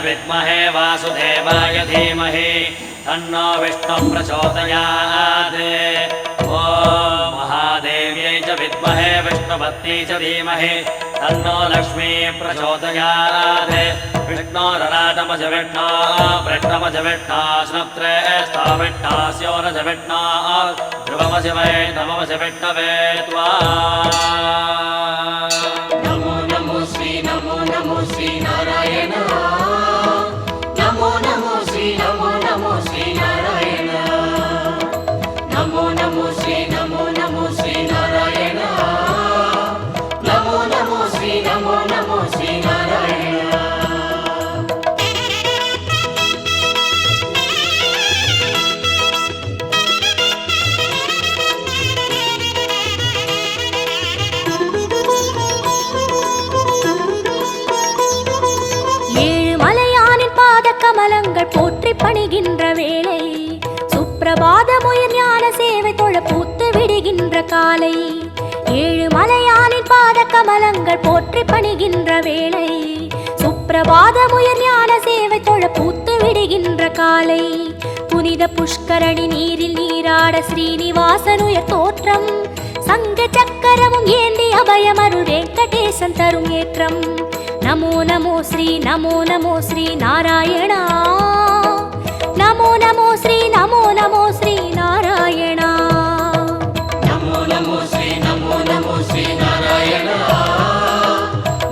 विद्महे वासुदेवाय धीमहि तन्नो विष्णुः प्रचोदयात्। ॐ महादेव्यै च विद्महे विष्णुपत्न्यै च धीमहि तन्नो लक्ष्मी प्रचोदयात्। विष्णोरराटमज विष्णो वृष्णमज विष्णो स्नप्त्रे स्थाविष्णास्योरज विष्णो ध्रुवमज वै नममज विष्णवे त्वा। नमो नमो श्री नारायण। नमो नमो श्री नारायण। नमो नमो श्री नारायण। नमो नमो श्री नारायण। கமலங்கள் போற்றி பணிகின்ற வேளை சுப்பிரபாதமுயர் ஞான சேவை தொழ பூத்து விடுகின்ற காலை. ஏழு மலையானின் பாத கமலங்கள் போற்றி பணிகின்ற வேளை சுப்பிரபாதமுயர் ஞான சேவை தொழ பூத்து விடுகின்ற காலை. புனித புஷ்கரணி நீரில் நீராட ஸ்ரீனிவாசனுயர் தோற்றம் சங்க சக்கரமும் ஏந்தி அபயமருள் வெங்கடேசன் தரும் ஏற்றம். नमो नमो श्री नारायण। नमो नमो श्री नारायण। नमो नमो श्री नारायण।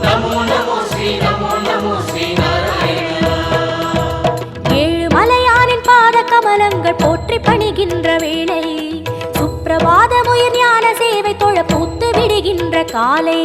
नमो नमो श्री नारायण। ஏழு மலையானின் பாத கமலங்கள் போற்றி பணிகின்ற வேளை சுப்பிரபாதமுயர் ஞான சேவை தொழ பூத்து விடுகின்ற காலை.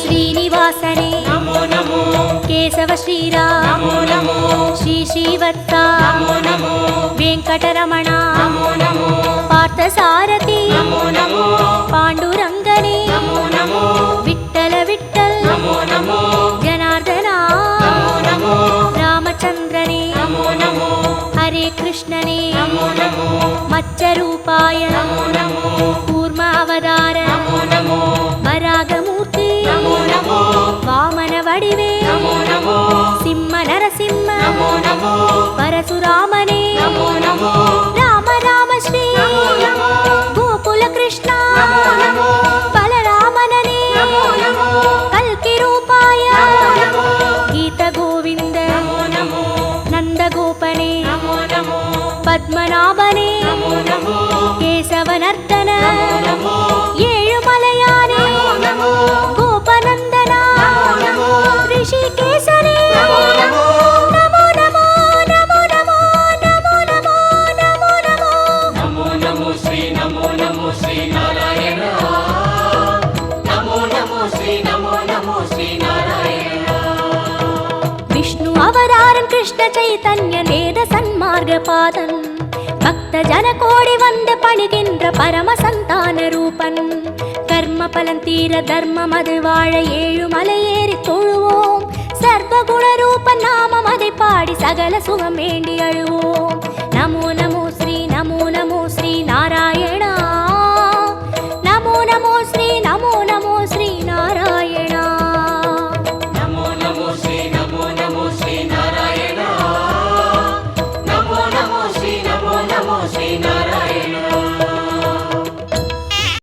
श्रीनिवासने नमो नमो। केशव श्रीराम नमो नमो। श्री श्रीवत्सा नमो नमो। वेंकटरमण नमो नमो। पार्थसारथि नमो नमो। पांडुरंगने नमो नमो। विठ्ठल विठ्ठल नमो नमो। जनार्दना नमो नमो। रामचंद्रने नमो नमो। हरे कृष्णने नमो नमो। मत्स्यरूपाय नमो नमो। कूर्म अवतार नमो नमो। वरागमूर्ति नमो नमो। वामन वडिवे नमो नमो। सिंह नरसिंह नमो नमो। परशुरामने नमो नमो। राम राम श्री नमो नमो। गोकुल कृष्ण नमो नमो। बलरामनने नमो नमो। कल्कि रूपाय नमो नमो। गीत गोविंद नमो नमो। नंद गोपने नमो नमो। पद्मनाभने नमो नमो। केशवनर्दन नमो नमो। ஏழு மலையானே नमो नमो। गोपनंदना नमो नमो। ऋषिकेशने नमो नमो। नमो नमो नमो नमो नमो नमो नमो नमो। नमो नमो श्री नारायण। नमो नमो श्री नारायण। विष्णु अवतारन कृष्ण चैतन्य वेद सन्मार्ग पादन भक्त जन कोडि वंद पणिगिன்ற परम संतान रूपन कर्म पलन तीर धर्म मது வாழ ஏழு மலையேறி தொழுவோம் சர்வ குண ரூபன் நாமம் அதை பாடி சகல சுகம் வேண்டி அழுவோம். நமோ நமோ ஸ்ரீ நாராயண. நமோ நமோ ஸ்ரீ நாராயண. नमो नमो श्री नारायण। नमो नमो श्री